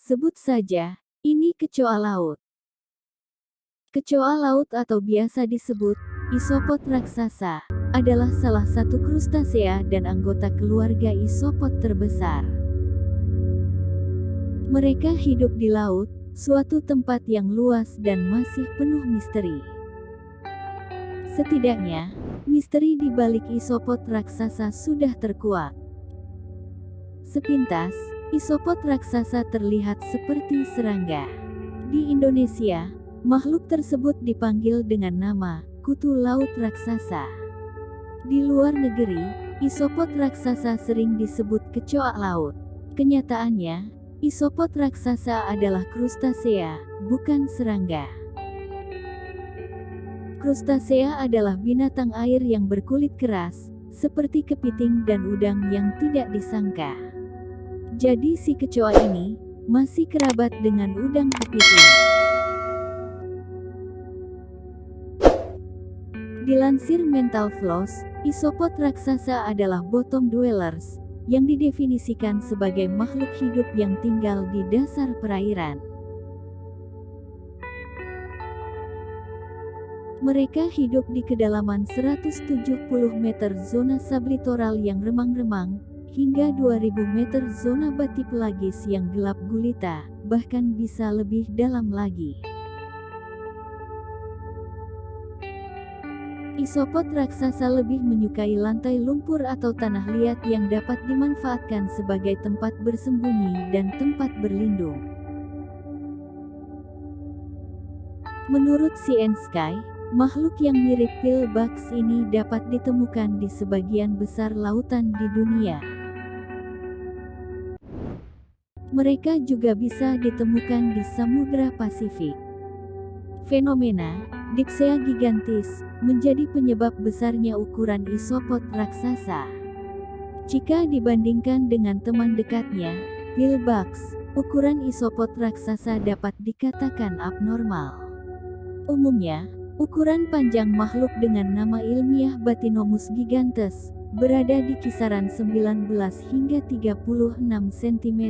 Sebut saja, ini kecoa laut. Kecoa laut atau biasa disebut isopod raksasa adalah salah satu krustasea dan anggota keluarga isopod terbesar. Mereka hidup di laut, suatu tempat yang luas dan masih penuh misteri. Setidaknya, misteri di balik isopod raksasa sudah terkuak. Sepintas, isopod raksasa terlihat seperti serangga. Di Indonesia, makhluk tersebut dipanggil dengan nama kutu laut raksasa. Di luar negeri, isopod raksasa sering disebut kecoa laut. Kenyataannya, isopod raksasa adalah krustasea, bukan serangga. Krustasea adalah binatang air yang berkulit keras, seperti kepiting dan udang yang tidak disangka. Jadi si kecoa ini masih kerabat dengan udang kepiting. Dilansir Mental Floss, isopod raksasa adalah bottom dwellers, yang didefinisikan sebagai makhluk hidup yang tinggal di dasar perairan. Mereka hidup di kedalaman 170 meter zona sublitoral yang remang-remang, hingga 2000 meter zona batipelagis yang gelap gulita, bahkan bisa lebih dalam lagi. Isopod raksasa lebih menyukai lantai lumpur atau tanah liat yang dapat dimanfaatkan sebagai tempat bersembunyi dan tempat berlindung. Menurut Sea and Sky, makhluk yang mirip pillbugs ini dapat ditemukan di sebagian besar lautan di dunia. Mereka juga bisa ditemukan di Samudra Pasifik. Fenomena Dipsea gigantis menjadi penyebab besarnya ukuran isopod raksasa. Jika dibandingkan dengan teman dekatnya, pillbugs, ukuran isopod raksasa dapat dikatakan abnormal. Umumnya, ukuran panjang makhluk dengan nama ilmiah Bathynomus gigantes berada di kisaran 19 hingga 36 cm.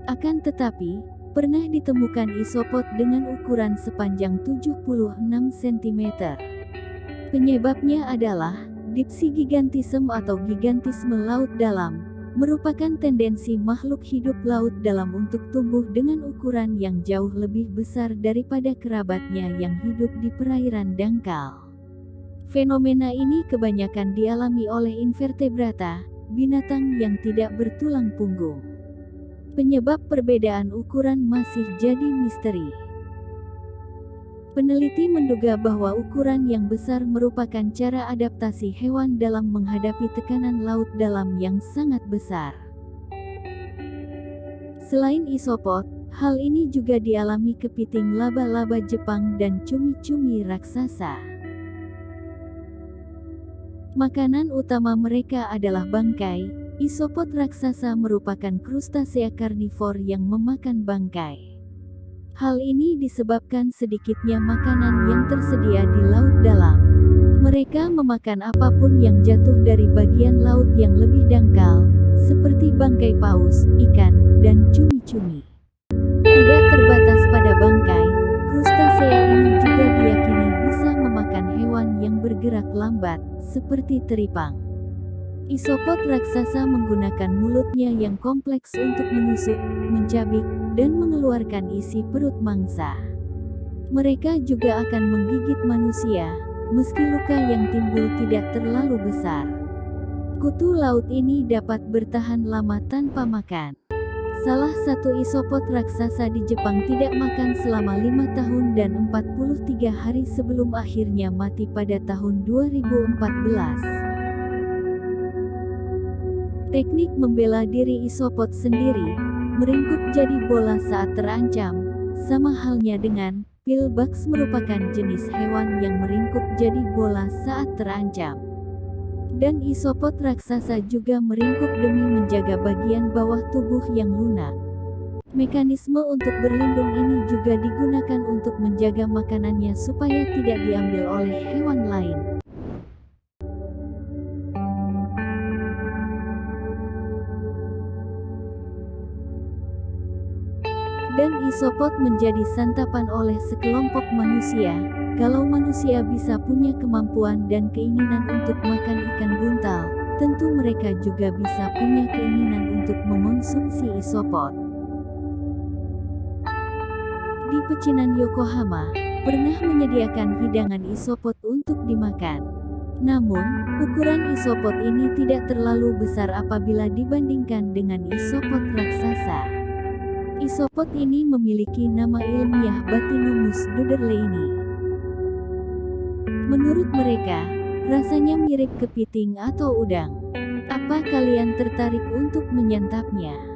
Akan tetapi, pernah ditemukan isopod dengan ukuran sepanjang 76 cm. Penyebabnya adalah dipsi gigantisme atau gigantisme laut dalam, merupakan tendensi makhluk hidup laut dalam untuk tumbuh dengan ukuran yang jauh lebih besar daripada kerabatnya yang hidup di perairan dangkal. Fenomena ini kebanyakan dialami oleh invertebrata, binatang yang tidak bertulang punggung. Penyebab perbedaan ukuran masih jadi misteri. Peneliti menduga bahwa ukuran yang besar merupakan cara adaptasi hewan dalam menghadapi tekanan laut dalam yang sangat besar. Selain isopod, hal ini juga dialami kepiting laba-laba Jepang dan cumi-cumi raksasa. Makanan utama mereka adalah bangkai. Isopod raksasa merupakan krustasea karnivor yang memakan bangkai. Hal ini disebabkan sedikitnya makanan yang tersedia di laut dalam. Mereka memakan apapun yang jatuh dari bagian laut yang lebih dangkal, seperti bangkai paus, ikan, dan cumi-cumi. Tidak terbatas pada bangkai, krustasea ini juga diyakini bisa memakan hewan yang bergerak lambat, seperti teripang. Isopod raksasa menggunakan mulutnya yang kompleks untuk menusuk, mencabik, dan mengeluarkan isi perut mangsa. Mereka juga akan menggigit manusia, meski luka yang timbul tidak terlalu besar. Kutu laut ini dapat bertahan lama tanpa makan. Salah satu isopod raksasa di Jepang tidak makan selama 5 tahun dan 43 hari sebelum akhirnya mati pada tahun 2014. Teknik membela diri isopod sendiri, meringkuk jadi bola saat terancam, sama halnya dengan pillbugs merupakan jenis hewan yang meringkuk jadi bola saat terancam. Dan isopod raksasa juga meringkuk demi menjaga bagian bawah tubuh yang lunak. Mekanisme untuk berlindung ini juga digunakan untuk menjaga makanannya supaya tidak diambil oleh hewan lain. Dan isopod menjadi santapan oleh sekelompok manusia. Kalau manusia bisa punya kemampuan dan keinginan untuk makan ikan buntal, tentu mereka juga bisa punya keinginan untuk mengonsumsi isopod. Di pecinan Yokohama, pernah menyediakan hidangan isopod untuk dimakan. Namun, ukuran isopod ini tidak terlalu besar apabila dibandingkan dengan isopod raksasa. Isopod ini memiliki nama ilmiah Bathynomus doederleini. Menurut mereka, rasanya mirip kepiting atau udang. Apa kalian tertarik untuk menyantapnya?